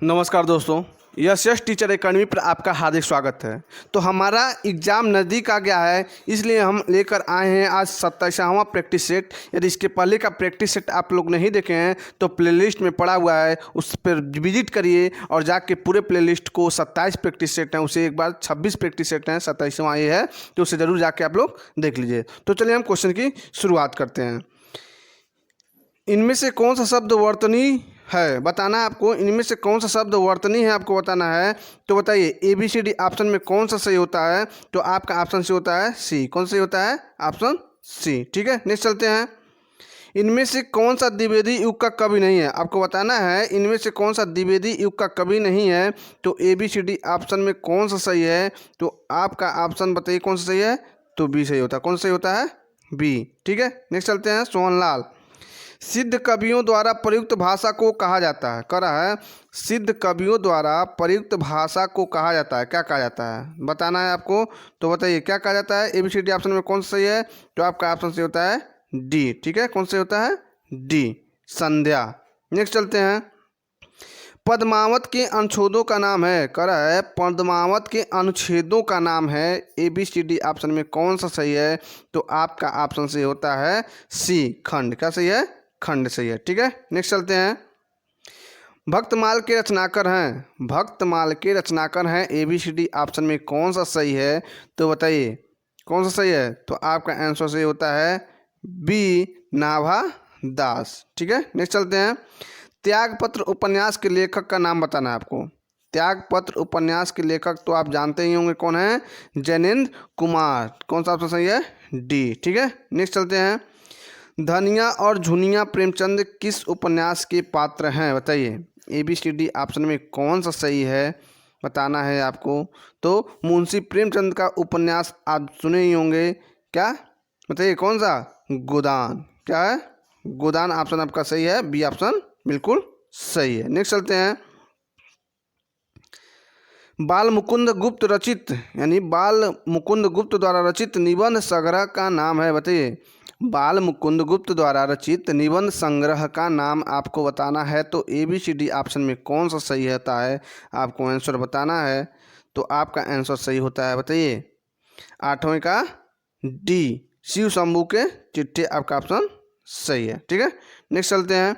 नमस्कार दोस्तों, yes teacher academy पर आपका हार्दिक स्वागत है। तो हमारा एग्ज़ाम नज़दीक आ गया है, इसलिए हम लेकर आए हैं आज 27वां प्रैक्टिस सेट। यदि इसके पहले का प्रैक्टिस सेट आप लोग नहीं देखे हैं तो प्लेलिस्ट में पड़ा हुआ है, उस पर विजिट करिए और जाके पूरे प्लेलिस्ट को 27 प्रैक्टिस सेट हैं उसे एक बार 26 प्रैक्टिस सेट हैं, 27वां ये है तो उसे ज़रूर जाके आप लोग देख लीजिए। तो चलिए हम क्वेश्चन की शुरुआत करते हैं। इनमें से कौन सा शब्द वर्तनी है बताना है आपको। इनमें से कौन सा शब्द वर्तनी है आपको बताना है। तो बताइए ABCD ऑप्शन में कौन सा सही होता है। तो आपका ऑप्शन सी होता है सी। कौन सही होता है? Option C. ठीक है, नेक्स्ट चलते हैं। इनमें से कौन सा द्विवेदी युग का कवि नहीं है आपको बताना है। इनमें से कौन सा द्विवेदी युग का कवि नहीं है। तो ABCD ऑप्शन में कौन सा सही है। तो आपका ऑप्शन बताइए कौन सा सही है। तो बी सही होता है। कौन सही होता है? बी। ठीक है, नेक्स्ट चलते हैं। सोहनलाल, सिद्ध कवियों द्वारा प्रयुक्त भाषा को कहा जाता है। कह रहा है सिद्ध कवियों द्वारा प्रयुक्त भाषा को कहा जाता है। क्या कहा जाता है बताना है आपको। तो बताइए क्या कहा जाता है। ABCD ऑप्शन में कौन सा सही है। तो आपका ऑप्शन सही होता है डी। ठीक है, कौन सही होता है? डी, संध्या। नेक्स्ट चलते हैं। पद्मावत के अनुच्छेदों का नाम है। कह रहा है पद्मावत के अनुच्छेदों का नाम है। ABCD ऑप्शन में कौन सा सही है। तो आपका ऑप्शन सही होता है सी, खंड। क्या सही है? खंड सही है। ठीक है, नेक्स्ट चलते हैं। भक्तमाल के रचनाकर हैं। भक्तमाल के रचनाकर हैं ABCD ऑप्शन में कौन सा सही है। तो बताइए कौन सा सही है। तो आपका आंसर सही होता है बी, नाभा दास। ठीक है, नेक्स्ट चलते हैं। त्यागपत्र उपन्यास के लेखक का नाम बताना है आपको। त्यागपत्र उपन्यास के लेखक तो आप जानते ही होंगे कौन है। जैनेन्द्र कुमार। कौन सा ऑप्शन सही है? डी। ठीक है, नेक्स्ट चलते हैं। धनिया और झुनिया प्रेमचंद किस उपन्यास के पात्र हैं बताइए। ABCD ऑप्शन में कौन सा सही है बताना है आपको। तो मुंशी प्रेमचंद का उपन्यास आप सुने ही होंगे। क्या बताइए कौन सा? गोदान। क्या है? गोदान ऑप्शन आपका सही है। बी ऑप्शन बिल्कुल सही है। नेक्स्ट चलते हैं। बाल मुकुंद गुप्त रचित यानी बाल मुकुंद गुप्त द्वारा रचित निबंध संग्रह का नाम है बताइए। बाल मुकुंद गुप्त द्वारा रचित निबंध संग्रह का नाम आपको बताना है। तो ABCD ऑप्शन में कौन सा सही होता है आपको आंसर बताना है। तो आपका आंसर सही होता है बताइए 8वें का डी, शिव शंभू के चिट्ठे। आपका ऑप्शन सही है। ठीक है, नेक्स्ट चलते हैं।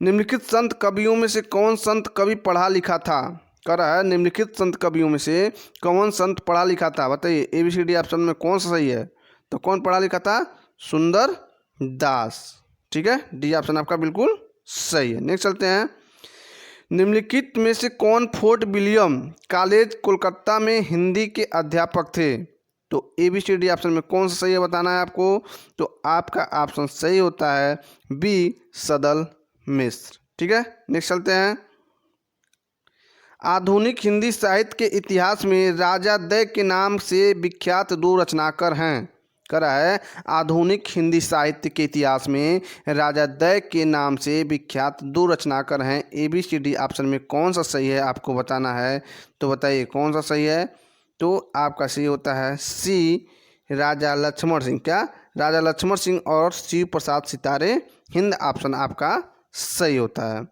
निम्नलिखित संत कवियों में से कौन संत कवि पढ़ा लिखा था। कह रहा है निम्नलिखित संत कवियों में से कौन संत पढ़ा लिखा था बताइए। ABCD ऑप्शन में कौन सा सही है। तो कौन पढ़ा लिखा था? सुंदर दास। ठीक है, डी ऑप्शन आपका बिल्कुल सही है। नेक्स्ट चलते हैं। निम्नलिखित में से कौन फोर्ट विलियम कॉलेज कोलकाता में हिंदी के अध्यापक थे। तो ABCD ऑप्शन में कौन सा सही है बताना है आपको। तो आपका ऑप्शन सही होता है बी, सदल मिश्र। ठीक है, नेक्स्ट चलते हैं। आधुनिक हिंदी साहित्य के इतिहास में राजा दय के नाम से विख्यात दो रचनाकर हैं। कह रहा है आधुनिक हिंदी साहित्य के इतिहास में राजा दय के नाम से विख्यात दो रचनाकर हैं। ABCD ऑप्शन में कौन सा सही है आपको बताना है। तो बताइए कौन सा सही है। तो आपका सही होता है सी, राजा लक्ष्मण सिंह। क्या? राजा लक्ष्मण सिंह और शिव प्रसाद सितारे हिंद ऑप्शन आपका सही होता है।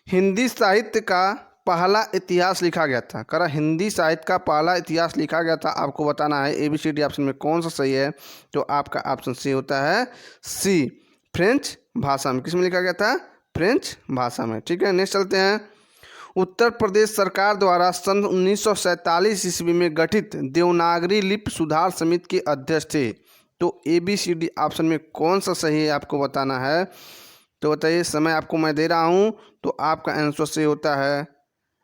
हिंदी साहित्य का पहला इतिहास लिखा गया था। करा हिंदी साहित्य का पहला इतिहास लिखा गया था आपको बताना है। ABCD ऑप्शन में कौन सा सही है। तो आपका ऑप्शन सी होता है सी, फ्रेंच भाषा में। किस में लिखा गया था? फ्रेंच भाषा में। ठीक है, नेक्स्ट चलते हैं। उत्तर प्रदेश सरकार द्वारा सन 1947 ईस्वी में गठित देवनागरी लिपि सुधार समिति के अध्यक्ष थे। तो ABCD ऑप्शन में कौन सा सही है आपको बताना है। तो बताइए, समय आपको मैं दे रहा हूँ। तो आपका आंसर सही होता है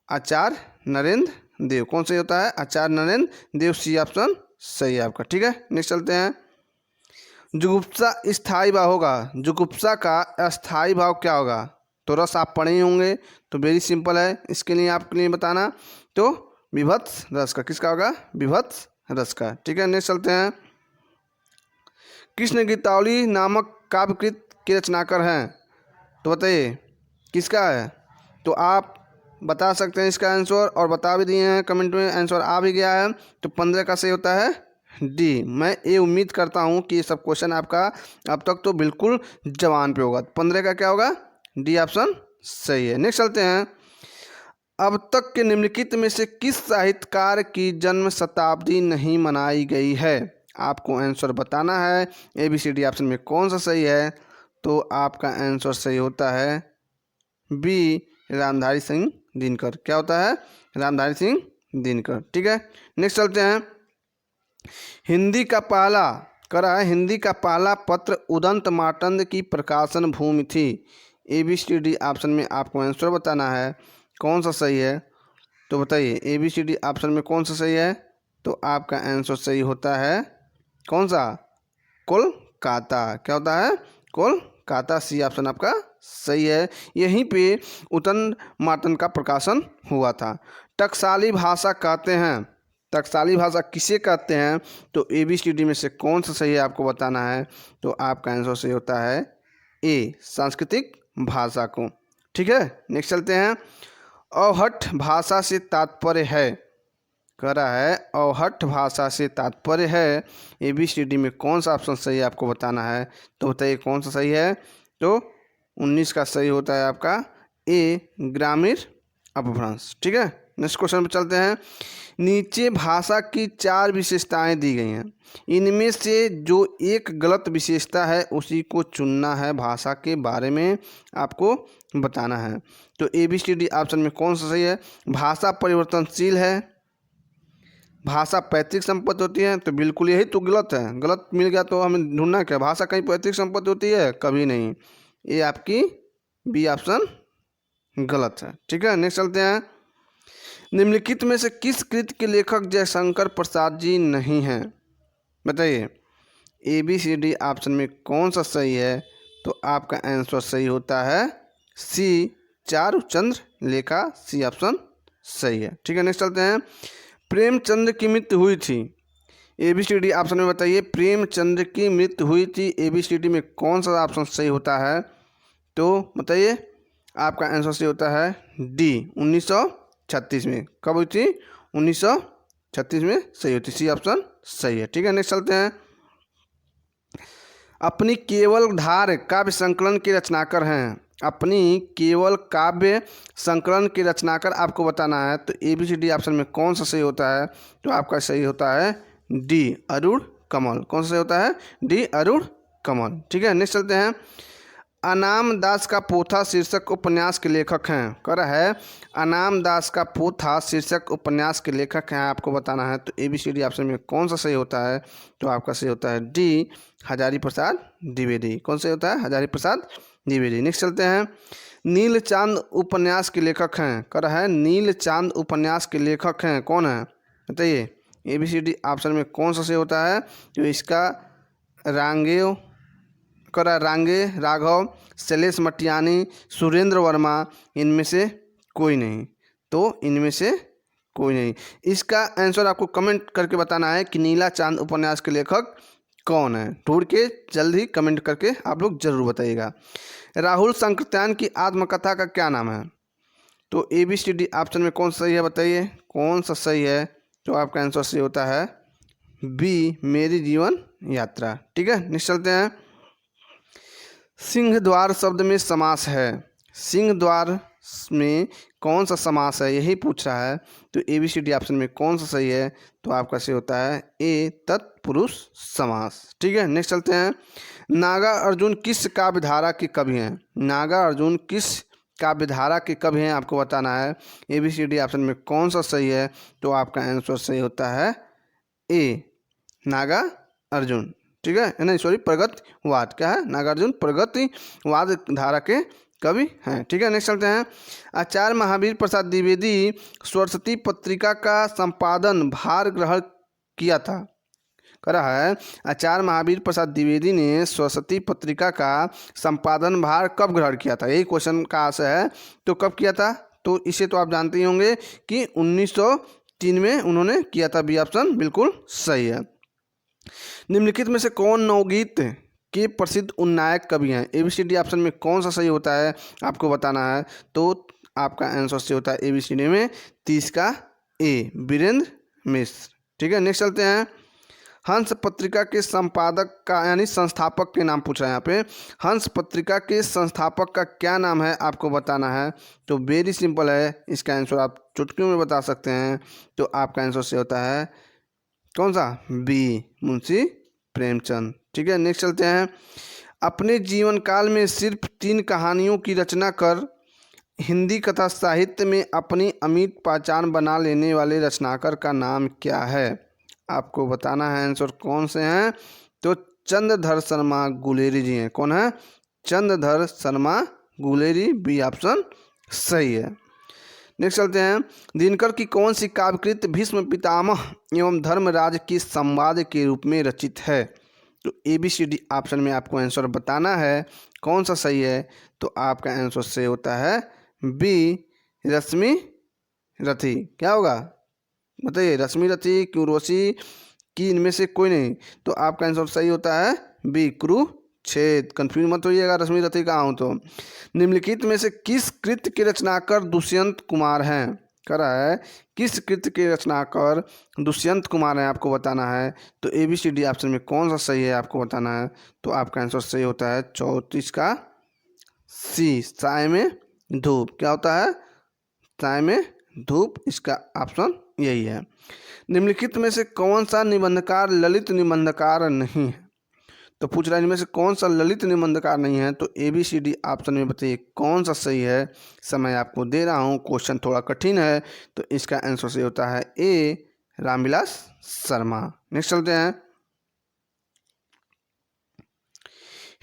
आचार्य नरेंद्र देव। कौन सही होता है? आचार्य नरेंद्र देव। सी ऑप्शन सही है आपका। ठीक है, नेक्स्ट चलते हैं। जुगुप्सा स्थायी भाव होगा। जुगुप्सा का अस्थायी भाव क्या होगा। तो रस आप पढ़े ही होंगे, तो वेरी सिंपल है इसके लिए आपके लिए बताना। तो विभत्स रस का। किसका होगा? विभत्स रस का। ठीक है, नेक्स्ट चलते हैं। कृष्ण गीतावली नामक काव्यकृत के रचनाकर हैं। तो बताइए किसका है। तो आप बता सकते हैं इसका आंसर और बता भी दिए हैं कमेंट में, आंसर आ भी गया है। तो 15 का सही होता है डी। मैं ये उम्मीद करता हूँ कि ये सब क्वेश्चन आपका अब तक तो बिल्कुल जवान पे होगा। 15 का क्या होगा? डी ऑप्शन सही है। नेक्स्ट चलते हैं। अब तक के निम्नलिखित में से किस साहित्यकार की जन्म शताब्दी नहीं मनाई गई है? आपको आंसर बताना है। ABCD ऑप्शन में कौन सा सही है? तो आपका आंसर सही होता है बी, रामधारी सिंह दिनकर। क्या होता है? रामधारी सिंह दिनकर। ठीक है, नेक्स्ट चलते हैं। हिंदी का पहला पत्र उदंत मार्तंड की प्रकाशन भूमि थी। ABCD ऑप्शन में आपको आंसर बताना है कौन सा सही है। तो बताइए ABCD ऑप्शन में कौन सा सही है? तो आपका आंसर सही होता है कौन सा? कोलकाता। क्या होता है? कोलकाता। सी ऑप्शन आपका सही है। यहीं पे उदंत मार्तंड का प्रकाशन हुआ था। टकसाली भाषा कहते हैं, टकसाली भाषा किसे कहते हैं? तो ABCD में से कौन सा सही है आपको बताना है। तो आपका आंसर सही होता है ए, सांस्कृतिक भाषा को। ठीक है, नेक्स्ट चलते हैं। अवहट्ठ भाषा से तात्पर्य है, कह रहा है अवहट्ठ भाषा से तात्पर्य है। ABCD में कौन सा ऑप्शन सही है आपको बताना है। तो बताइए कौन सा सही है। तो 19 का सही होता है आपका ए, ग्रामीण अपभ्रंश। ठीक है, नेक्स्ट क्वेश्चन पे चलते हैं। नीचे भाषा की 4 विशेषताएं दी गई हैं, इनमें से जो एक गलत विशेषता है उसी को चुनना है। भाषा के बारे में आपको बताना है। तो ABCD ऑप्शन में कौन सा सही है? भाषा परिवर्तनशील है, भाषा पैतृक संपत्ति होती है। तो बिल्कुल यही तो गलत है, गलत मिल गया तो हमें ढूंढना क्या? भाषा कहीं पैतृक संपत्ति होती है? कभी नहीं। ये आपकी बी ऑप्शन गलत है। ठीक है, नेक्स्ट चलते हैं। निम्नलिखित में से किस कृति के लेखक जयशंकर प्रसाद जी नहीं हैं? बताइए ABCD ऑप्शन में कौन सा सही है। तो आपका आंसर सही होता है सी, चारुचंद्र लेखा। सी ऑप्शन सही है। ठीक है, नेक्स्ट चलते हैं। प्रेमचंद्र की मृत्यु हुई थी। ABCD ऑप्शन में बताइए प्रेमचंद्र की मृत्यु हुई थी। ABCD में कौन सा ऑप्शन सही होता है। तो बताइए आपका आंसर सही होता है डी, 1936 में। कब हुई थी? 1936 में सही होती। सी ऑप्शन सही है। ठीक है, नेक्स्ट चलते हैं। अपनी केवल धार काव्य संकलन के रचनाकार हैं। अपनी केवल काव्य संकलन के रचनाकार आपको बताना है। तो ABCD ऑप्शन में कौन सा सही होता है। तो आपका सही होता है डी, अरुण कमल। कौन सा सही होता है? डी, अरुण कमल। ठीक है, नेक्स्ट चलते हैं। अनाम दास का पोथा शीर्षक उपन्यास के लेखक हैं। कह रहा है अनाम दास का पोथा शीर्षक उपन्यास के लेखक हैं, आपको बताना है। तो ABCD ऑप्शन में कौन सा सही होता है। तो आपका सही होता है डी, हजारी प्रसाद द्विवेदी। कौन सा होता है? हजारी प्रसाद द्विवेदी। नेक्स्ट चलते हैं। नील चांद उपन्यास के लेखक हैं। कह रहा है नील चांद उपन्यास के लेखक हैं, कौन है बताइए। ABCD ऑप्शन में कौन सा सही होता है। तो इसका रांगेय करा रांगे, राघव, शैलेश मटियानी, सुरेंद्र वर्मा, इनमें से कोई नहीं। तो इनमें से कोई नहीं। इसका आंसर आपको कमेंट करके बताना है कि नीला चांद उपन्यास के लेखक कौन है। ढूंढ के जल्द ही कमेंट करके आप लोग जरूर बताइएगा। राहुल संकृत्यान की आत्मकथा का क्या नाम है। तो ABCD ऑप्शन में कौन सा सही है बताइए, कौन सा सही है। तो आपका आंसर सही होता है बी, मेरी जीवन यात्रा। ठीक है, नेक्स्ट चलते हैं। सिंहद्वार शब्द में समास है। सिंहद्वार में कौन सा समास है, यही पूछ रहा है। तो ABCD ऑप्शन में कौन सा सही है। तो आपका सही होता है ए, तत्पुरुष समास। ठीक है, नेक्स्ट चलते हैं। नागार्जुन किस काव्यधारा के कवि हैं। नागार्जुन किस काव्यधारा के कवि हैं आपको बताना है। ABCD ऑप्शन में कौन सा सही है। तो आपका आंसर सही होता है ए, नागार्जुन। ठीक है, नहीं सॉरी, प्रगतिवाद। क्या है? नागार्जुन प्रगतिवाद धारा के कवि हैं। ठीक है, नेक्स्ट चलते हैं। आचार्य महावीर प्रसाद द्विवेदी सरस्वती पत्रिका का संपादन भार ग्रहण किया था। कह रहा है आचार्य महावीर प्रसाद द्विवेदी ने सरस्वती पत्रिका का संपादन भार कब ग्रहण किया था। यही क्वेश्चन का आशय है। तो कब किया था। तो इसे तो आप जानते ही होंगे कि 1903 में उन्होंने किया था। बी ऑप्शन बिल्कुल सही है। निम्नलिखित में से कौन नवगीत के प्रसिद्ध उन्नायक कवि हैं। ABCD ऑप्शन में कौन सा सही होता है आपको बताना है। तो आपका आंसर सही होता है ABCD में 30 का ए, वीरेंद्र मिश्र। ठीक है, नेक्स्ट चलते हैं। हंस पत्रिका के संपादक का यानी संस्थापक के नाम पूछा है यहाँ पे। हंस पत्रिका के संस्थापक का क्या नाम है आपको बताना है। तो वेरी सिंपल है, इसका आंसर आप चुटकियों में बता सकते हैं। तो आपका आंसर से होता है कौन सा, बी, मुंशी प्रेमचंद। ठीक है, नेक्स्ट चलते हैं। अपने जीवन काल में सिर्फ 3 कहानियों की रचना कर हिंदी कथा साहित्य में अपनी अमिट पहचान बना लेने वाले रचनाकार का नाम क्या है। आपको बताना है आंसर कौन से हैं। तो चंद्रधर शर्मा गुलेरी जी हैं। कौन है, चंद्रधर शर्मा गुलेरी, बी ऑप्शन सही है। नेक्स्ट चलते हैं। दिनकर की कौन सी काव्यकृत भीष्म पितामह एवं धर्मराज की संवाद के रूप में रचित है। तो ABCD ऑप्शन में आपको आंसर बताना है कौन सा सही है। तो आपका आंसर सही होता है बी, रश्मि रथी। क्या होगा बताइए, रश्मि रथी, क्यूरोसी की, इनमें से कोई नहीं। तो आपका आंसर सही होता है बी, कुरुक्षेत्र। कंफ्यूज मत होइएगा रश्मि रथी कहाँ हूँ। तो निम्नलिखित में से किस कृत्य के रचनाकार दुष्यंत कुमार हैं। करा है, किस कृत्य के रचनाकार दुष्यंत कुमार हैं आपको बताना है। तो ABCD ऑप्शन में कौन सा सही है आपको बताना है। तो आपका आंसर सही होता है 34 का सी, साय में धूप। क्या होता है, साय में धूप, इसका ऑप्शन यही है। निम्नलिखित में से कौन सा निबंधकार ललित निबंधकार नहीं है। तो पूछ रहा है इनमें से कौन सा ललित निबंधकार नहीं है। तो ABCD ऑप्शन में बताइए कौन सा सही है। समय आपको दे रहा हूँ, क्वेश्चन थोड़ा कठिन है। तो इसका आंसर सही होता है ए, रामविलास शर्मा। नेक्स्ट चलते हैं।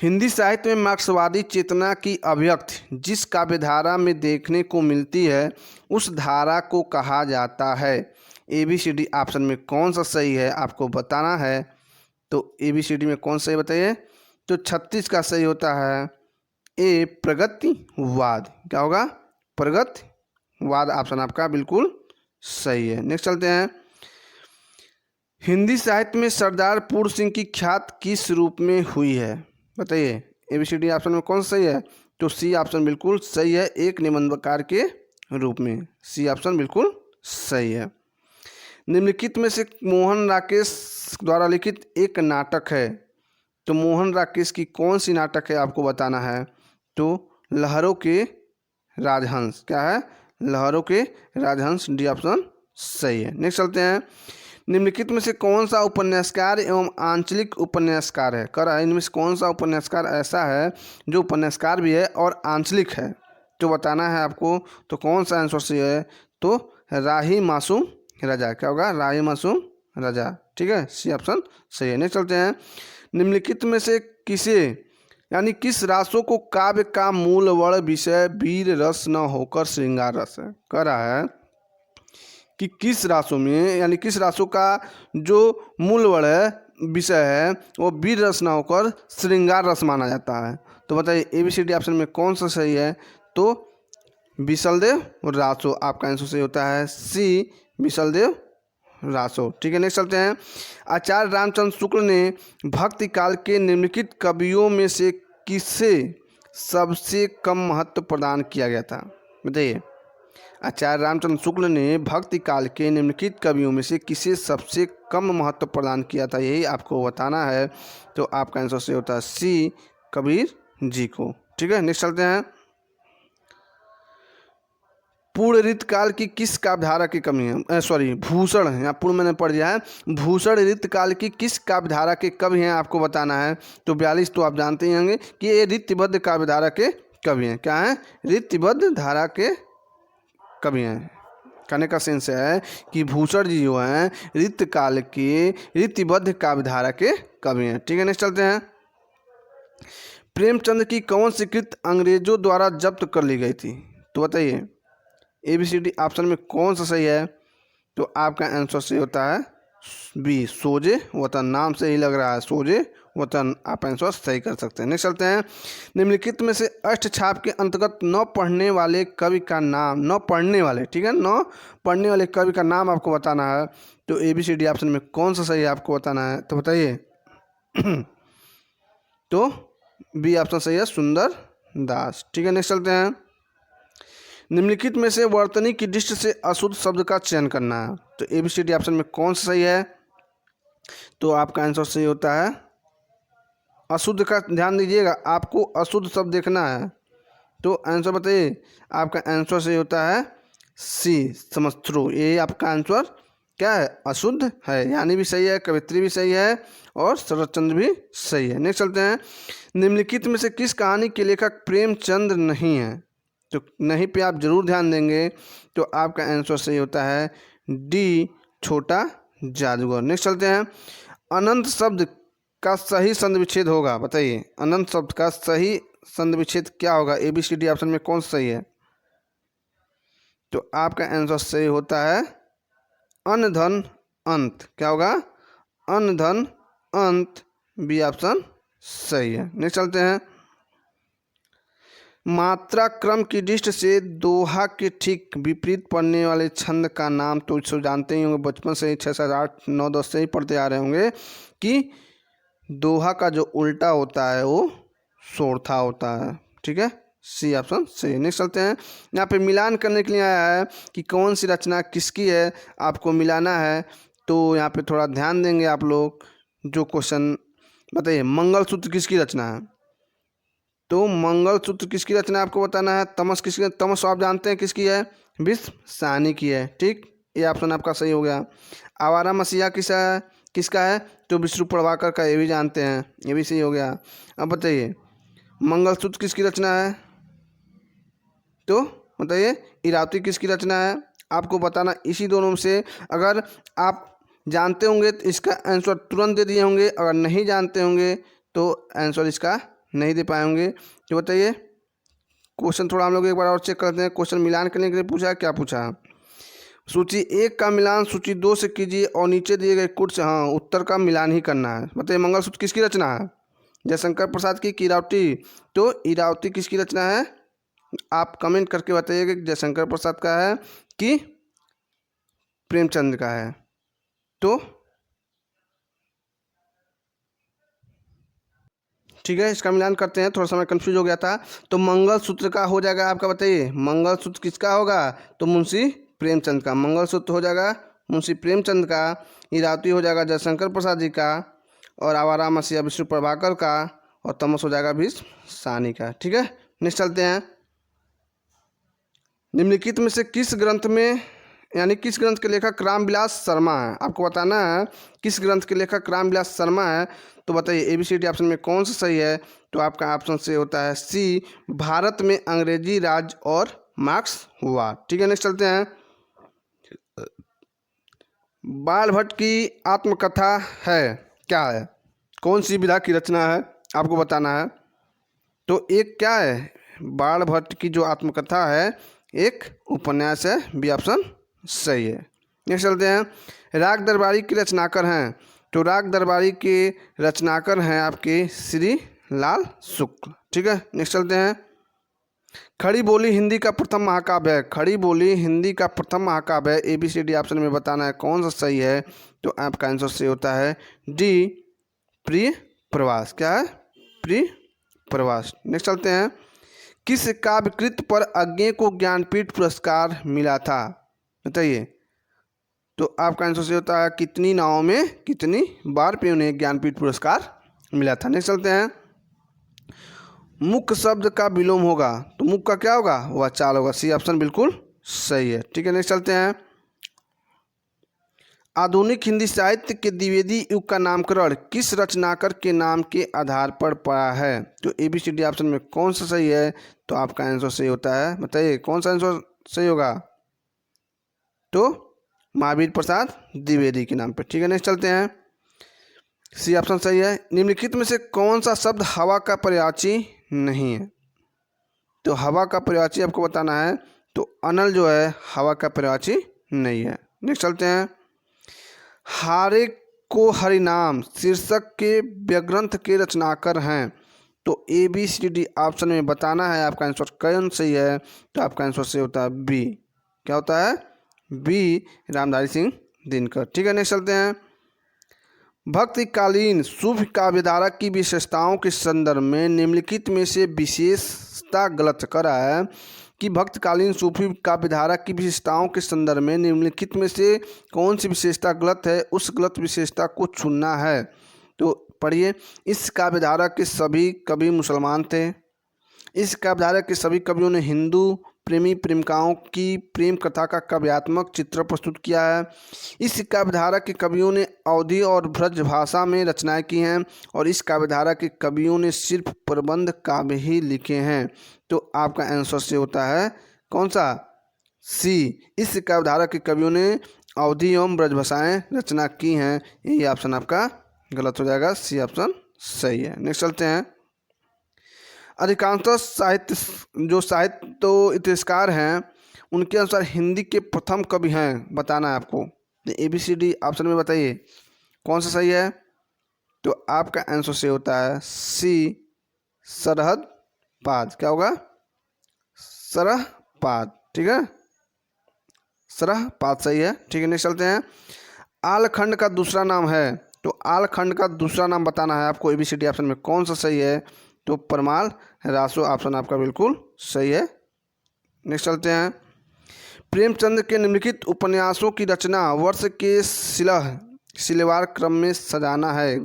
हिंदी साहित्य में मार्क्सवादी चेतना की अभिव्यक्ति जिस काव्यधारा में देखने को मिलती है उस धारा को कहा जाता है। ABCD ऑप्शन में कौन सा सही है आपको बताना है। तो ABCD में कौन सही बताइए। तो 36 का सही होता है ए, प्रगतिवाद। क्या होगा, प्रगतिवाद ऑप्शन आपका बिल्कुल सही है। नेक्स्ट चलते हैं। हिंदी साहित्य में सरदार पूर्ण सिंह की ख्यात किस रूप में हुई है बताइए। ABCD ऑप्शन में कौन सा सही है। तो सी ऑप्शन बिल्कुल सही है, एक निबंधकार के रूप में। सी ऑप्शन बिल्कुल सही है। निम्नलिखित में से मोहन राकेश द्वारा लिखित एक नाटक है। तो मोहन राकेश की कौन सी नाटक है आपको बताना है। तो लहरों के राजहंस। क्या है, लहरों के राजहंस, डी ऑप्शन सही है। नेक्स्ट चलते हैं। निम्नलिखित में से कौन सा उपन्यासकार एवं आंचलिक उपन्यासकार है। कर इनमें से कौन सा उपन्यासकार ऐसा है जो उपन्यासकार भी है और आंचलिक है। तो बताना है आपको। तो कौन सा आंसर सही है। तो राही मासूम रजा। क्या होगा, राही मासूम रजा। ठीक है, सी ऑप्शन सही है। नेक्स्ट चलते हैं। निम्नलिखित में से किसे यानी किस रासों को काव्य का मूल वर्ण विषय वीर रस न होकर श्रृंगार रस है। कह रहा है कि किस रासों में यानी किस रासों का जो मूल वर्ण है विषय है वो वीर रस न होकर श्रृंगार रस माना जाता है। तो बताइए ABCD ऑप्शन में कौन सा सही है। तो विशलदेव रासो आपका आंसर सही होता है सी, विशलदेव रासो। ठीक है, नेक्स्ट चलते हैं। आचार्य रामचंद्र शुक्ल ने भक्ति काल के निम्नलिखित कवियों में से किसे सबसे कम महत्व प्रदान किया गया था बताइए। आचार्य रामचंद्र शुक्ल ने भक्ति काल के निम्नलिखित कवियों में से किसे सबसे कम महत्व प्रदान किया था, यही आपको बताना है। तो आपका आंसर सही होता है सी, कबीर जी को। ठीक है, नेक्स्ट चलते हैं। पूर्ण ऋतकाल की किस काव्यधारा की कवि हैं, सॉरी भूषण है, यहाँ पूर्ण मैंने पढ़ दिया है। भूषण ऋतकाल की किस काव्यधारा के कवि हैं आपको बताना है। तो 42 तो आप जानते ही होंगे कि ये ऋतबद्ध काव्यधारा के कवि हैं। क्या हैं, ऋतबद्ध धारा के कवि हैं। कहने का सेंस है कि भूषण जी जो हैं ऋतकाल के ऋतबद्ध काव्यधारा के कवि हैं। ठीक है, नेक्स्ट चलते हैं। प्रेमचंद की कौन सी कृत अंग्रेजों द्वारा जब्त कर ली गई थी। तो बताइए ABCD ऑप्शन में कौन सा सही है। तो आपका आंसर सही होता है बी, सोजे वतन। नाम से ही लग रहा है सोजे वतन, आप आंसर सही कर सकते हैं। नेक्स्ट चलते हैं। निम्नलिखित में से अष्टछाप के अंतर्गत न पढ़ने वाले कवि का नाम, न पढ़ने वाले, ठीक है, न पढ़ने वाले कवि का नाम आपको बताना है। तो ABCD ऑप्शन में कौन सा सही है आपको बताना है। तो बताइए तो बी ऑप्शन सही है, सुंदर दास। ठीक है, नेक्स्ट चलते हैं। निम्नलिखित में से वर्तनी की दृष्टि से अशुद्ध शब्द का चयन करना है। तो ABCD ऑप्शन में कौन सा सही है। तो आपका आंसर सही होता है अशुद्ध का ध्यान दीजिएगा, आपको अशुद्ध शब्द देखना है। तो आंसर बताइए, आपका आंसर सही होता है सी, समस्थ्रू। ये आपका आंसर क्या है, अशुद्ध है। यानी भी सही है, कवित्री भी सही है और शरतचंद्र भी सही है। नेक्स्ट चलते हैं, निम्नलिखित में से किस कहानी के लेखक प्रेमचंद नहीं है? तो नहीं पे आप जरूर ध्यान देंगे, तो आपका आंसर सही होता है डी, छोटा जादूगर। नेक्स्ट चलते हैं, अनंत शब्द का सही संधि विच्छेद होगा, बताइए अनंत शब्द का सही संधि विच्छेद क्या होगा? ABCD ऑप्शन में कौन सा सही है? तो आपका आंसर सही होता है अन धन अंत। क्या होगा? अन धन अंत, बी ऑप्शन सही है। नेक्स्ट चलते हैं, मात्रा क्रम की दृष्टि से दोहा के ठीक विपरीत पढ़ने वाले छंद का नाम तो सब जानते ही होंगे, बचपन से ही 6, 7, 8, 9, 10 से ही पढ़ते आ रहे होंगे कि दोहा का जो उल्टा होता है वो सोरठा होता है। ठीक है, सी ऑप्शन सही। नेक्स्ट चलते हैं, यहाँ पे मिलान करने के लिए आया है कि कौन सी रचना किसकी है, आपको मिलाना है। तो यहाँ पे थोड़ा ध्यान देंगे आप लोग। जो क्वेश्चन बताइए, मंगलसूत्र किसकी रचना है? तो मंगलसूत्र किसकी रचना आपको बताना है। तमस किसकी? तमस आप जानते हैं किसकी है, विश्व सानी की है। ठीक, ये ऑप्शन आपका सही हो गया। आवारा मसीहा किसका है? तो विष्णु प्रभाकर का, ये भी जानते हैं, ये भी सही हो गया। अब बताइए मंगलसूत्र किसकी रचना है? तो बताइए इरावती किसकी रचना है? आपको बताना इसी दोनों में से। अगर आप जानते होंगे तो इसका आंसर तुरंत दे दिए होंगे, अगर नहीं जानते होंगे तो आंसर इसका नहीं दे पाए होंगे। तो बताइए, क्वेश्चन थोड़ा हम लोग एक बार और चेक करते हैं। क्वेश्चन मिलान करने के लिए पूछा है, क्या पूछा है? सूची 1 का मिलान सूची 2 से कीजिए और नीचे दिए गए कुट से, हाँ उत्तर का मिलान ही करना है। बताइए मंगलसूत्र किसकी रचना है? जयशंकर प्रसाद की, इरावती? तो इरावती किसकी रचना है? आप कमेंट करके बताइएगा कि जयशंकर प्रसाद का है कि प्रेमचंद का है। तो ठीक है, इसका मिलान करते हैं, थोड़ा समय कंफ्यूज हो गया था। तो मंगलसूत्र का हो जाएगा आपका, बताइए मंगलसूत्र किसका होगा? तो मुंशी प्रेमचंद का। मंगलसूत्र हो जाएगा मुंशी प्रेमचंद का, इरावती हो जाएगा जयशंकर प्रसाद जी का, और आवारा मसीहा विष्णु प्रभाकर का, और तमस हो जाएगा विश्व सानी का। ठीक है, नेक्स्ट चलते हैं, निम्नलिखित में से किस ग्रंथ में, यानी किस ग्रंथ के लेखक रामविलास शर्मा है? आपको बताना है किस ग्रंथ के लेखक रामविलास शर्मा है। तो बताइए ABCD ऑप्शन में कौन सा सही है? तो आपका ऑप्शन सही होता है सी, भारत में अंग्रेजी राज और मार्क्सवाद। ठीक है, नेक्स्ट चलते हैं, बाल भट्ट की आत्मकथा है, क्या है? कौन सी विधा की रचना है? आपको बताना है। तो एक क्या है, बाल भट्ट की जो आत्मकथा है एक उपन्यास है, बी ऑप्शन सही है। नेक्स्ट चलते हैं, राग दरबारी के रचनाकर हैं। तो राग दरबारी के रचनाकर हैं आपके श्री लाल शुक्ल। ठीक है, नेक्स्ट चलते हैं, खड़ी बोली हिंदी का प्रथम महाकाव्य है। खड़ी बोली हिंदी का प्रथम महाकाव्य है। ABCD ऑप्शन में बताना है कौन सा सही है। तो आपका आंसर सही होता है डी, प्रिय प्रवास। क्या है? प्रिय प्रवास। नेक्स्ट चलते हैं, किस काव्यकृत पर अज्ञे को ज्ञानपीठ पुरस्कार मिला था? बताइए। तो आपका आंसर सही होता है कितनी नावों में कितनी बार पे उन्हें ज्ञानपीठ पुरस्कार मिला था। नेक्स्ट चलते हैं, मुख शब्द का विलोम होगा। तो मुख का क्या होगा? वह चाल होगा, सी ऑप्शन बिल्कुल सही है। ठीक है, नेक्स्ट चलते हैं, आधुनिक हिंदी साहित्य के द्विवेदी युग का नामकरण किस रचनाकर के नाम के आधार पर पड़ा है? तो ABCD ऑप्शन में कौन सा सही है? तो आपका आंसर सही होता है, बताइए कौन सा आंसर सही होगा? तो महावीर प्रसाद द्विवेदी के नाम पे। ठीक है, नेक्स्ट चलते हैं, सी ऑप्शन सही है। निम्नलिखित में से कौन सा शब्द हवा का पर्यायवाची नहीं है? तो हवा का पर्यायवाची आपको बताना है। तो अनल जो है हवा का पर्यायवाची नहीं है। नेक्स्ट चलते हैं, हारे को हरिनाम शीर्षक के व्यग्रंथ के रचनाकर हैं। तो ABCD ऑप्शन में बताना है आपका आंसर कौन सही है। तो आपका आंसर सही होता है बी, क्या होता है? बी, रामधारी सिंह दिनकर। ठीक है, नेक्स्ट चलते हैं, भक्तिकालीन शुभ काव्यधारा की विशेषताओं के संदर्भ में निम्नलिखित में से विशेषता गलत करा है। कि भक्तकालीन सूफी काव्यधारा की विशेषताओं के संदर्भ में निम्नलिखित में से कौन सी विशेषता गलत है, उस गलत विशेषता को चुनना है। तो पढ़िए, इस काव्यधारा के सभी कवि मुसलमान थे। इस काव्यधारा के सभी कवियों ने हिंदू प्रेमी प्रेमिकाओं की प्रेम कथा का काव्यात्मक चित्र प्रस्तुत किया है। इस काव्यधारा के कवियों ने अवधी और ब्रज भाषा में रचनाएं की हैं और इस काव्यधारा के कवियों ने सिर्फ प्रबंध काव्य ही लिखे हैं। तो आपका आंसर से होता है कौन सा, सी। इस काव्यधारा के कवियों ने अवधी एवं ब्रज भाषाएं रचना की हैं। यही ऑप्शन आपका गलत हो जाएगा, सी ऑप्शन सही है। नेक्स्ट चलते हैं। अधिकांश साहित्य तो इतिहासकार हैं, उनके अनुसार हिंदी के प्रथम कवि हैं, बताना है आपको। ABCD ऑप्शन में बताइए कौन सा सही है। तो आपका आंसर से होता है सी, सरहद पाद। क्या होगा, सरहपाद, ठीक है, सरहपाद सही है, ठीक है। नेक्स्ट चलते हैं। आलखंड का दूसरा नाम है, तो आलखंड का दूसरा नाम बताना है आपको। ABCD ऑप्शन में कौन सा सही है। तो परमाल रासो ऑप्शन आपका बिल्कुल सही है। नेक्स्ट चलते हैं। प्रेमचंद के निम्नलिखित उपन्यासों की रचना वर्ष के सिलवार क्रम में सजाना है।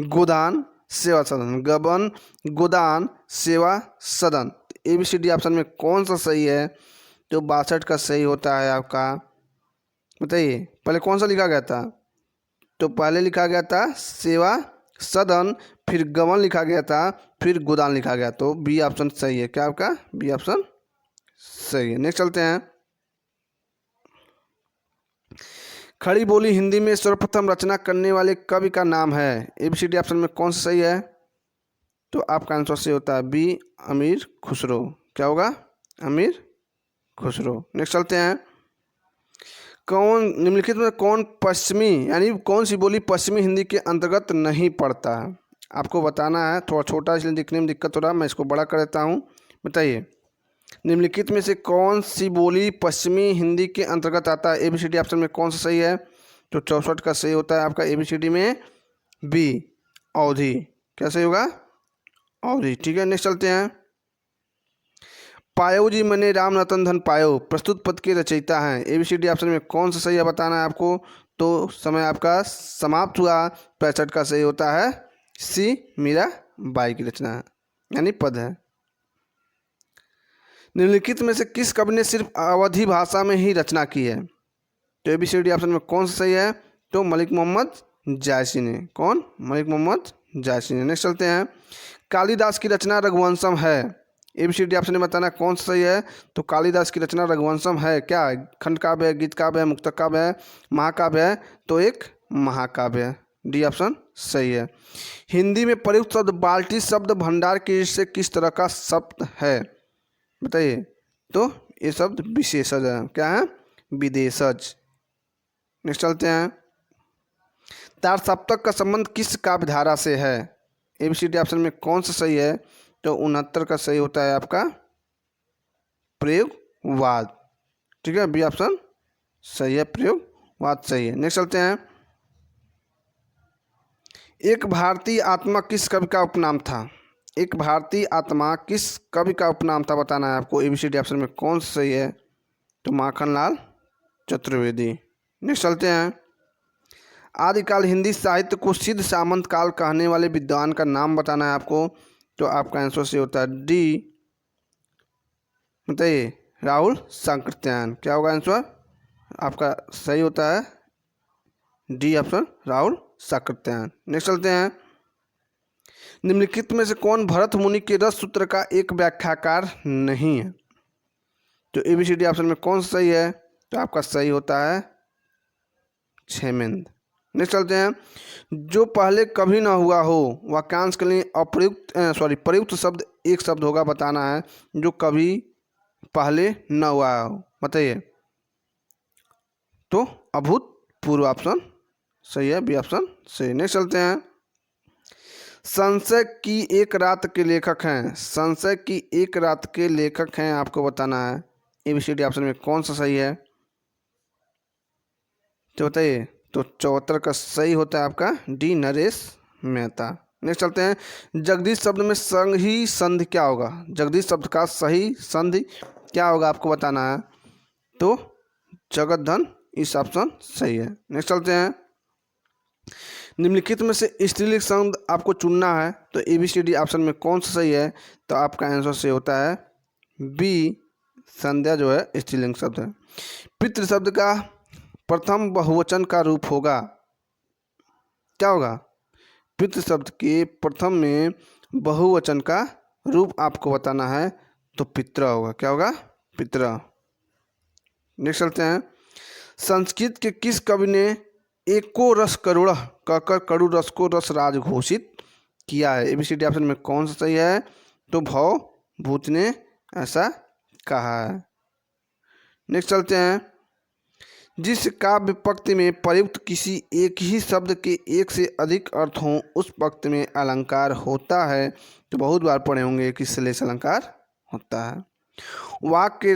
गोदान सेवा सदन, गबन गोदान सेवा सदन। ABCD ऑप्शन में कौन सा सही है। तो 62 का सही होता है आपका, बताइए। पहले कौन सा लिखा गया था। तो पहले लिखा गया था सेवा सदन, फिर गमन लिखा गया था, फिर गोदान लिखा गया। तो बी ऑप्शन सही है। क्या आपका बी ऑप्शन सही है। नेक्स्ट चलते हैं। खड़ी बोली हिंदी में सर्वप्रथम रचना करने वाले कवि का नाम है। ABCD ऑप्शन में कौन सा सही है। तो आपका आंसर सही होता है बी, अमीर खुसरो। क्या होगा, अमीर खुसरो। नेक्स्ट चलते हैं। निम्नलिखित में कौन पश्चिमी यानी कौन सी बोली पश्चिमी हिंदी के अंतर्गत नहीं पड़ता है, आपको बताना है। थोड़ा छोटा इसलिए दिखने में दिक्कत हो रहा है, मैं इसको बड़ा कर देता हूँ। बताइए, निम्नलिखित में से कौन सी बोली पश्चिमी हिंदी के अंतर्गत आता है। ABCD ऑप्शन में कौन सा सही है। तो 64 का सही होता है आपका ABCD में बी, अवधी। क्या सही होगा, अवधी, ठीक है। नेक्स्ट चलते हैं। पायो जी मैंने राम रतन धन पायो प्रस्तुत पद के रचयिता हैं। ABCD ऑप्शन में कौन सा सही है बताना है आपको। तो समय आपका समाप्त हुआ। 65 का सही होता है सी, मीरा बाई की रचना है यानी पद है। निम्नलिखित में से किस कवि ने सिर्फ अवधी भाषा में ही रचना की है। तो ABCD ऑप्शन में कौन सा सही है। तो मलिक मोहम्मद जायसी ने। कौन, मलिक मोहम्मद जायसी ने। नेक्स्ट चलते हैं। कालिदास की रचना रघुवंशम है। ABCD ऑप्शन में बताना कौन सा सही है। तो कालिदास की रचना रघुवंशम है। क्या खंड काव्य है, गीत काव्य है, मुक्तक काव्य है, महाकाव्य है। तो एक महाकाव्य है, डी ऑप्शन सही है। हिंदी में प्रयुक्त शब्द बाल्टी शब्द भंडार की से किस तरह का शब्द है, बताइए। तो ये शब्द विशेषज है। क्या है, विदेशज। नेक्स्ट चलते हैं। तार सप्तक का संबंध किस काव्यधारा से है। ABCD ऑप्शन में कौन सा सही है। तो 69 का सही होता है आपका प्रयोगवाद, ठीक है, बी ऑप्शन सही है, प्रयोगवाद सही है। नेक्स्ट चलते हैं। एक भारतीय आत्मा किस कवि का उपनाम था। एक भारतीय आत्मा किस कवि का उपनाम था बताना है आपको। ABCD ऑप्शन में कौन सा सही है। तो माखनलाल चतुर्वेदी। नेक्स्ट चलते हैं। आदिकाल हिंदी साहित्य को सिद्ध सामंत काल कहने वाले विद्वान का नाम बताना है आपको। तो आपका आंसर से होता है डी, बताइए, राहुल सांकृत्यायन। क्या होगा आंसर आपका सही होता है D option, Rahul Sankrityayan. Next चलते हैं। निम्नलिखित में से कौन भरत मुनि के रस सूत्र का एक व्याख्याकार नहीं है। तो ABCD ऑप्शन में कौन सा सही है। तो आपका सही होता है क्षेमेंद्र। नेक्स्ट चलते हैं। जो पहले कभी ना हुआ हो वाक्यांश के लिए प्रयुक्त शब्द एक शब्द होगा, बताना है। जो कभी पहले न हुआ हो, बताइए। तो अभूतपूर्व ऑप्शन सही है, बी ऑप्शन सही। नेक्स्ट चलते हैं। संशय की एक रात के लेखक हैं। संशय की एक रात के लेखक हैं, आपको बताना है। ABCD ऑप्शन में कौन सा सही है। तो बताइए। तो 74 का सही होता है आपका डी, नरेश मेहता। नेक्स्ट चलते हैं, जगदीश शब्द में सही संधि क्या होगा? जगदीश शब्द का सही संधि क्या होगा आपको बताना है। तो जगत धन, इस ऑप्शन सही है। नेक्स्ट चलते हैं, निम्नलिखित में से स्त्रीलिंग शब्द आपको चुनना है, तो ABCD ऑप्शन में कौन सा सही है? तो आपका आंसर सही होता है बी, संध्या जो है स्त्रीलिंग शब्द है। पितृ शब्द का प्रथम बहुवचन का रूप होगा, क्या होगा? पितृ शब्द के प्रथम में बहुवचन का रूप आपको बताना है, तो पित्र होगा। क्या होगा? पित्र। नेक्स्ट चलते हैं, संस्कृत के किस कवि ने एको रस करुण कहकर कड़ु रस को रस राज घोषित किया है? ABCD ऑप्शन में कौन सा सही है? तो भवभूति ने ऐसा कहा है। नेक्स्ट चलते हैं, जिस काव्य पंक्ति में प्रयुक्त किसी एक ही शब्द के एक से अधिक अर्थ हों उस पंक्ति में अलंकार होता है, तो बहुत बार पढ़े होंगे कि श्लेष अलंकार होता है। वाक्य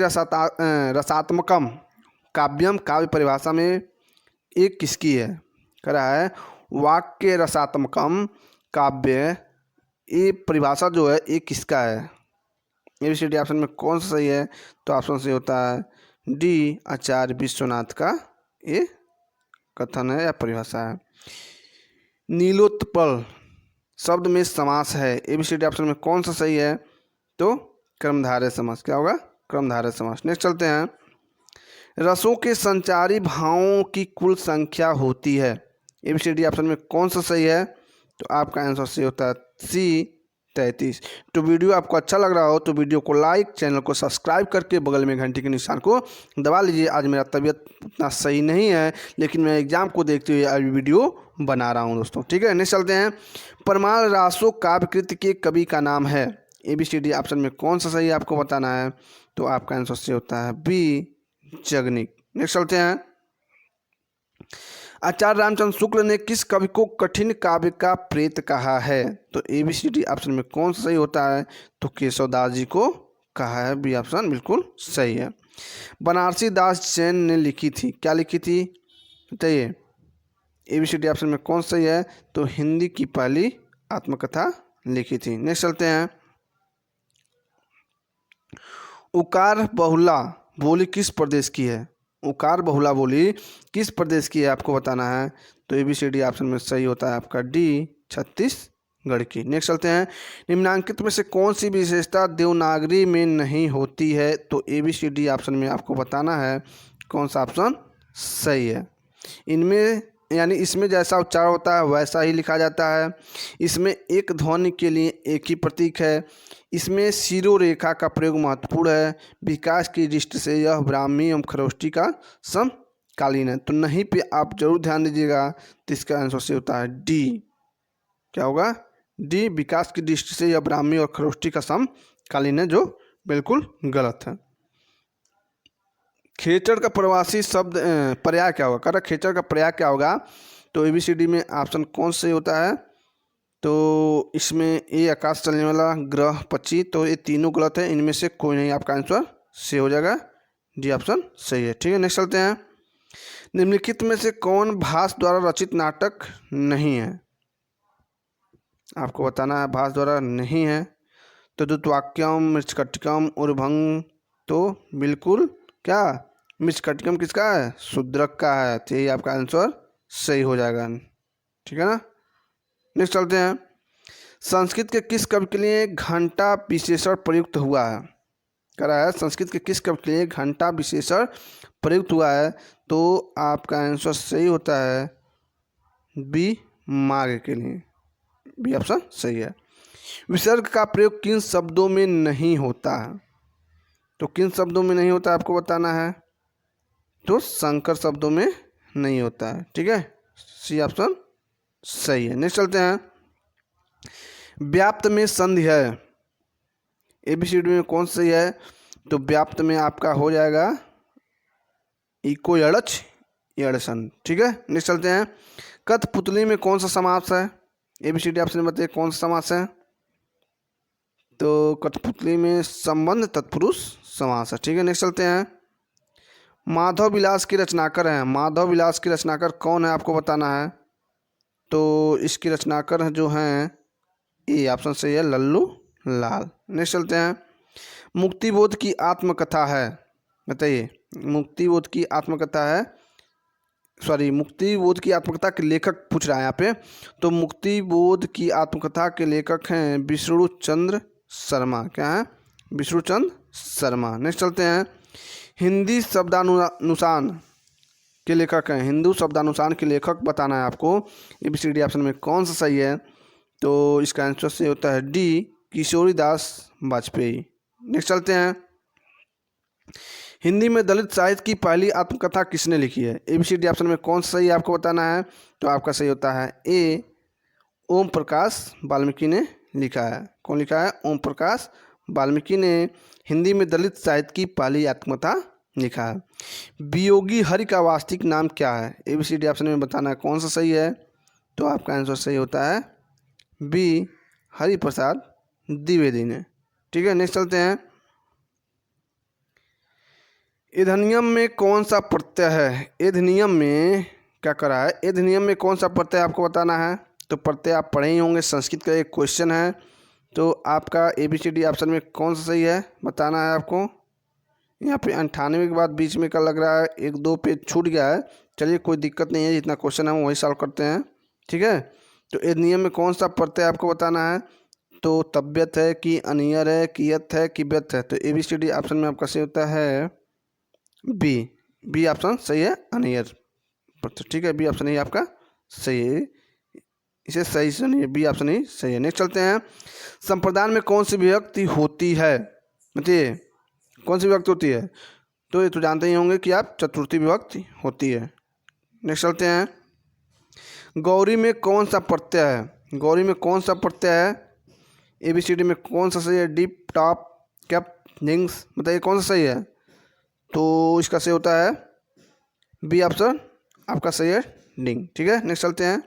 रसात्मकम काव्यम काव्य परिभाषा में एक किसकी है? कह रहा है वाक्य रसात्मकम काव्य, ये परिभाषा जो है ये किसका है? ABCD ऑप्शन में कौन सा सही है? तो ऑप्शन सही होता है डी, आचार्य विश्वनाथ का ये कथन है या परिभाषा है। नीलोत्पल शब्द में समास है, ABCD ऑप्शन में कौन सा सही है? तो कर्मधारय समास। क्या होगा? कर्मधारय समास। नेक्स्ट चलते हैं, रसों के संचारी भावों की कुल संख्या होती है, ABCD ऑप्शन में कौन सा सही है? तो आपका आंसर सही होता है सी, 33। तो वीडियो आपको अच्छा लग रहा हो तो वीडियो को लाइक, चैनल को सब्सक्राइब करके बगल में घंटी के निशान को दबा लीजिए। आज मेरा तबीयत उतना सही नहीं है, लेकिन मैं एग्जाम को देखते हुए आज वीडियो बना रहा हूं दोस्तों, ठीक है। नेक्स्ट चलते हैं, परमाल रासो काव्यकृति के कवि का नाम है, ABCD ऑप्शन में कौन सा सही है आपको बताना है। तो आपका आंसर सही होता है बी, जगनिक। नेक्स्ट चलते हैं, आचार्य रामचंद्र शुक्ल ने किस कवि को कठिन काव्य का प्रेत कहा है? तो ABCD ऑप्शन में कौन सा सही होता है? तो केशवदास जी को कहा है, बी ऑप्शन बिल्कुल सही है। बनारसी दास जैन ने लिखी थी, क्या लिखी थी बताइए? ABCD ऑप्शन में कौन सही है? तो हिंदी की पहली आत्मकथा लिखी थी। नेक्स्ट चलते हैं, उकार बहुला बोली किस प्रदेश की है? उकार बहुला बोली किस प्रदेश की है आपको बताना है। तो ABCD ऑप्शन में सही होता है आपका डी, छत्तीसगढ़ की। नेक्स्ट चलते हैं, निम्नांकित में से कौन सी विशेषता देवनागरी में नहीं होती है? तो ABCD ऑप्शन में आपको बताना है कौन सा ऑप्शन सही है। इनमें यानी इसमें जैसा उच्चारण होता है वैसा ही लिखा जाता है, इसमें एक ध्वनि के लिए एक ही प्रतीक है, इसमें शिरोरेखा का प्रयोग महत्वपूर्ण है, विकास की दृष्टि से यह ब्राह्मी एवं खरोष्ठी का समकालीन है। तो नहीं पे आप जरूर ध्यान दीजिएगा, तो इसका आंसर से होता है डी। क्या होगा? डी, विकास की दृष्टि से यह ब्राह्मी और खरोष्ठी का समकालीन है, जो बिल्कुल गलत है। खेचड़ का प्रवासी शब्द पर्याय क्या होगा? कह खेचड़ का पर्याय क्या होगा? तो ABCD में ऑप्शन कौन से होता है? तो इसमें ए आकाश चलने वाला ग्रह पक्षी, तो ये तीनों गलत है, इनमें से कोई नहीं, आपका आंसर सही हो जाएगा, डी ऑप्शन सही है, ठीक है। नेक्स्ट चलते हैं, निम्नलिखित में से कौन भास द्वारा रचित नाटक नहीं है? आपको बताना है भास द्वारा नहीं है। तो द्रुतवाक्यम, मृच्छकटिकम, उर्भंग, तो बिल्कुल क्या मृच्छकटिकम किसका है? शूद्रक का है, तो यही आपका आंसर सही हो जाएगा, ठीक है ना। नेक्स्ट चलते हैं, संस्कृत के किस कवि के लिए घंटा विशेषण प्रयुक्त हुआ है? कह रहा है संस्कृत के किस कवि के लिए घंटा विशेषण प्रयुक्त हुआ है? तो आपका आंसर सही होता है बी, माघ के लिए, बी ऑप्शन सही है। विसर्ग का प्रयोग किन शब्दों में नहीं होता है? तो किन शब्दों में नहीं होता है आपको बताना है। तो संकर शब्दों में नहीं होता है, ठीक है, सी ऑप्शन सही है। नेक्स्ट चलते हैं, व्याप्त में संधि है, ABCD में कौन सही है? तो व्याप्त में आपका हो जाएगा इको यड़च यड़सन, ठीक है। नेक्स्ट चलते हैं, कठपुतली में कौन सा समास है? ABCD ऑप्शन में बताइए कौन सा समास है? तो कठपुतली में संबंध तत्पुरुष समास है, ठीक है। नेक्स्ट चलते हैं, माधव विलास के रचनाकर हैं, माधव विलास के रचनाकर कौन है आपको बताना है। तो इसके रचनाकर जो हैं ए ऑप्शन सही है, लल्लू लाल। नेक्स्ट चलते हैं, मुक्तिबोध की आत्मकथा है, बताइए मुक्तिबोध की आत्मकथा है, सॉरी मुक्तिबोध की आत्मकथा के लेखक पूछ रहा है यहाँ पे। तो मुक्तिबोध की आत्मकथा के लेखक हैं विष्णु चंद्र शर्मा। क्या है? विष्णु चंद्र शर्मा। नेक्स्ट चलते हैं, हिंदी शब्दानुसार के लेखक हैं, हिंदू शब्दानुसार के लेखक बताना है आपको। ABCD ऑप्शन में कौन सा सही है? तो इसका आंसर सही होता है डी, किशोरीदास वाजपेयी। नेक्स्ट चलते हैं, हिंदी में दलित साहित्य की पहली आत्मकथा किसने लिखी है? ABCD ऑप्शन में कौन सा सही है आपको बताना है। तो आपका सही होता है ए, ओम प्रकाश वाल्मीकि ने लिखा है। कौन लिखा है? ओम प्रकाश वाल्मीकि ने हिंदी में दलित साहित्य की पहली आत्मकथा लिखा है। वियोगी हरि का वास्तविक नाम क्या है? ABCD ऑप्शन में बताना है कौन सा सही है। तो आपका आंसर सही होता है बी, हरिप्रसाद द्विवेदी ने। ठीक है, नेक्स्ट चलते हैं, एधनियम में कौन सा प्रत्यय है? एधनियम में क्या करा है? एधनियम में कौन सा प्रत्यय आपको बताना है। तो प्रत्यय आप पढ़े ही होंगे, संस्कृत का एक क्वेश्चन है। तो आपका ABCD ऑप्शन में कौन सा सही है बताना है आपको। यहाँ पे 98 के बाद बीच में का लग रहा है, 1-2 पेज छूट गया है। चलिए कोई दिक्कत नहीं है, जितना क्वेश्चन है हम वही सॉल्व करते हैं। ठीक है, तो एधनियम में कौन सा प्रत्यय आपको बताना है। तो तबियत है कि अनियर है, कियत है कि व्यत है। तो ABCD ऑप्शन में आपका सही होता है बी ऑप्शन सही है, अनियर। ठीक है, बी ऑप्शन ही आपका सही है, इसे सही सुनिए, बी ऑप्शन ही सही है। नेक्स्ट चलते हैं, संप्रदान में कौन सी विभक्ति होती है? बताइए कौन सी विभक्ति होती है। तो ये तो जानते ही होंगे कि आप चतुर्थी विभक्ति होती है। नेक्स्ट चलते हैं, गौरी में कौन सा प्रत्यय है? गौरी में कौन सा प्रत्यय है? ABCD में कौन सा सही है? डीप, टॉप, कैप, जिंग्स, बताइए कौन सा सही है। तो इसका सही होता है बी ऑप्शन आपका सही है, डिंग। ठीक है, नेक्स्ट चलते हैं,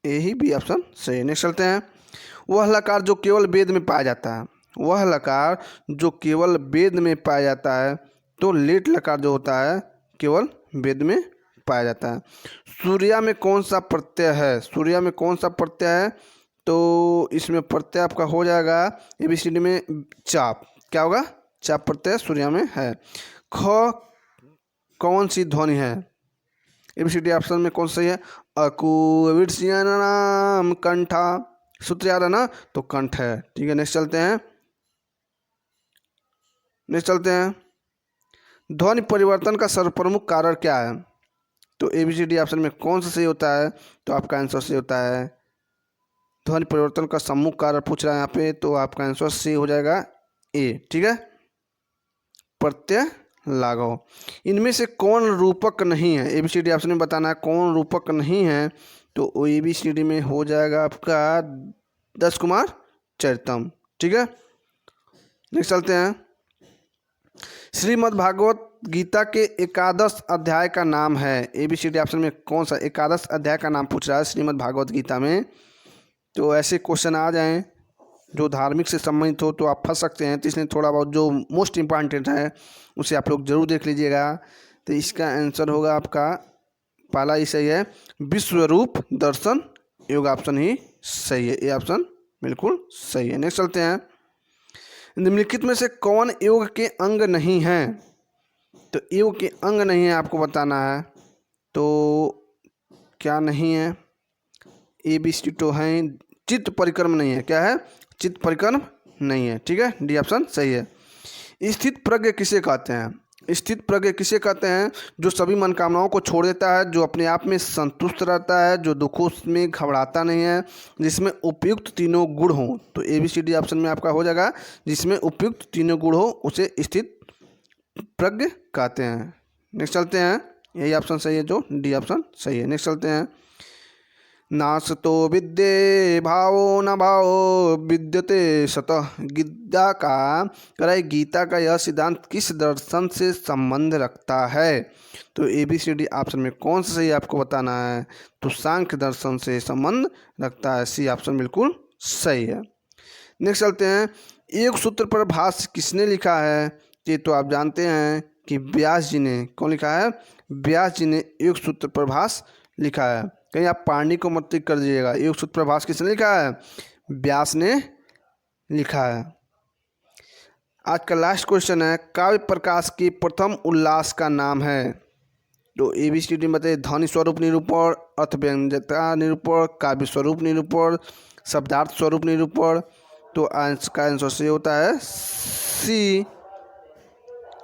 यही बी ऑप्शन सही है। नेक्स्ट चलते हैं, वह लकार जो केवल वेद में पाया जाता है। वह लकार जो केवल वेद में पाया जाता है। तो लेट लकार जो होता है केवल वेद में पाया जाता है। सूर्या में कौन सा प्रत्यय है? सूर्या में कौन सा प्रत्यय है? तो इसमें प्रत्यय आपका हो जाएगा ABCD में चाप। क्या होगा? चाप प्रत्यय सूर्या में है। ख कौन सी ध्वनि है? ABCD ऑप्शन में कौन सही है? अकुविर्ष्यनाम कंठा। सूत्र याद है ना, तो कंठ है। ठीक है, नेक्स्ट चलते हैं, ध्वनि परिवर्तन का सर्वप्रमुख कारण क्या है? तो ABCD ऑप्शन में कौन सा सही होता है। तो आपका आंसर सही होता है, ध्वनि परिवर्तन का सम्मुख कारण पूछ रहा है यहाँ पे। तो आपका आंसर सही हो जाएगा ए। ठीक है, प्रत्यय लाघव। इनमें से कौन रूपक नहीं है? ABCD ऑप्शन में बताना है कौन रूपक नहीं है। तो ABCD में हो जाएगा आपका 10 कुमार चरितम। ठीक है, नेक्स्ट चलते हैं, श्रीमद् भागवत गीता के एकादश अध्याय का नाम है। ABCD ऑप्शन में कौन सा एकादश अध्याय का नाम पूछ रहा है श्रीमद् भागवत गीता में। तो ऐसे क्वेश्चन आ जाएं जो धार्मिक से संबंधित हो तो आप फंस सकते हैं। तो इसलिए थोड़ा बहुत जो मोस्ट इम्पॉर्टेंट है उसे आप लोग जरूर देख लीजिएगा। तो इसका आंसर होगा आपका पहला ही सही है, विश्वरूप दर्शन योग ऑप्शन ही सही है, ये ऑप्शन बिल्कुल सही है। नेक्स्ट चलते हैं, निम्नलिखित में से कौन योग के अंग नहीं है? तो योग के अंग नहीं है आपको बताना है। तो क्या नहीं है? ABCD तो है, चित्त परिक्रम नहीं है। क्या है? चित्त परिक्रम नहीं है। ठीक है, डी ऑप्शन सही है। स्थित प्रज्ञ किसे कहते हैं? स्थित प्रज्ञ किसे कहते हैं? जो सभी मनोकामनाओं को छोड़ देता है, जो अपने आप में संतुष्ट रहता है, जो दुखों में घबराता नहीं है, जिसमें उपयुक्त तीनों गुण हो। तो ABCD ऑप्शन में आपका हो जाएगा जिसमें उपयुक्त तीनों गुण हो उसे स्थित प्रज्ञ कहते हैं। नेक्स्ट चलते हैं, यही ऑप्शन सही है, जो डी ऑप्शन सही है। नेक्स्ट चलते हैं, नासतो विद्ये भावो न भावो विद्यते सतः। गीता का यह सिद्धांत किस दर्शन से संबंध रखता है? तो ABCD ऑप्शन में कौन सा सही आपको बताना है। तो सांख्य दर्शन से संबंध रखता है, सी ऑप्शन बिल्कुल सही है। नेक्स्ट चलते हैं, एक सूत्र पर भाष्य किसने लिखा है? ये तो आप जानते हैं कि व्यास जी ने। कौन लिखा है? व्यास जी ने एक सूत्र पर भाष्य लिखा है। कहीं आप पानी को मत टिक कर दीजिएगा। ये सूत्र प्रभास किसने लिखा है? व्यास ने लिखा है। आज का लास्ट क्वेश्चन है, काव्य प्रकाश की प्रथम उल्लास का नाम है। तो ABCD में बताइए, ध्वनि स्वरूप निरूपण, अर्थव्यंजकता निरूपण, काव्य स्वरूप निरूपण, शब्दार्थ स्वरूप निरूपण। तो का आंसर से होता है C,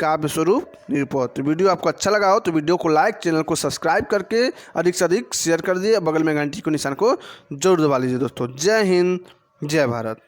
काव्य स्वरूप निरूपण। तो वीडियो आपको अच्छा लगा हो तो वीडियो को लाइक, चैनल को सब्सक्राइब करके अधिक से अधिक शेयर कर दिए, बगल में घंटी को निशान को जरूर दबा लीजिए दोस्तों। जय हिंद, जय भारत।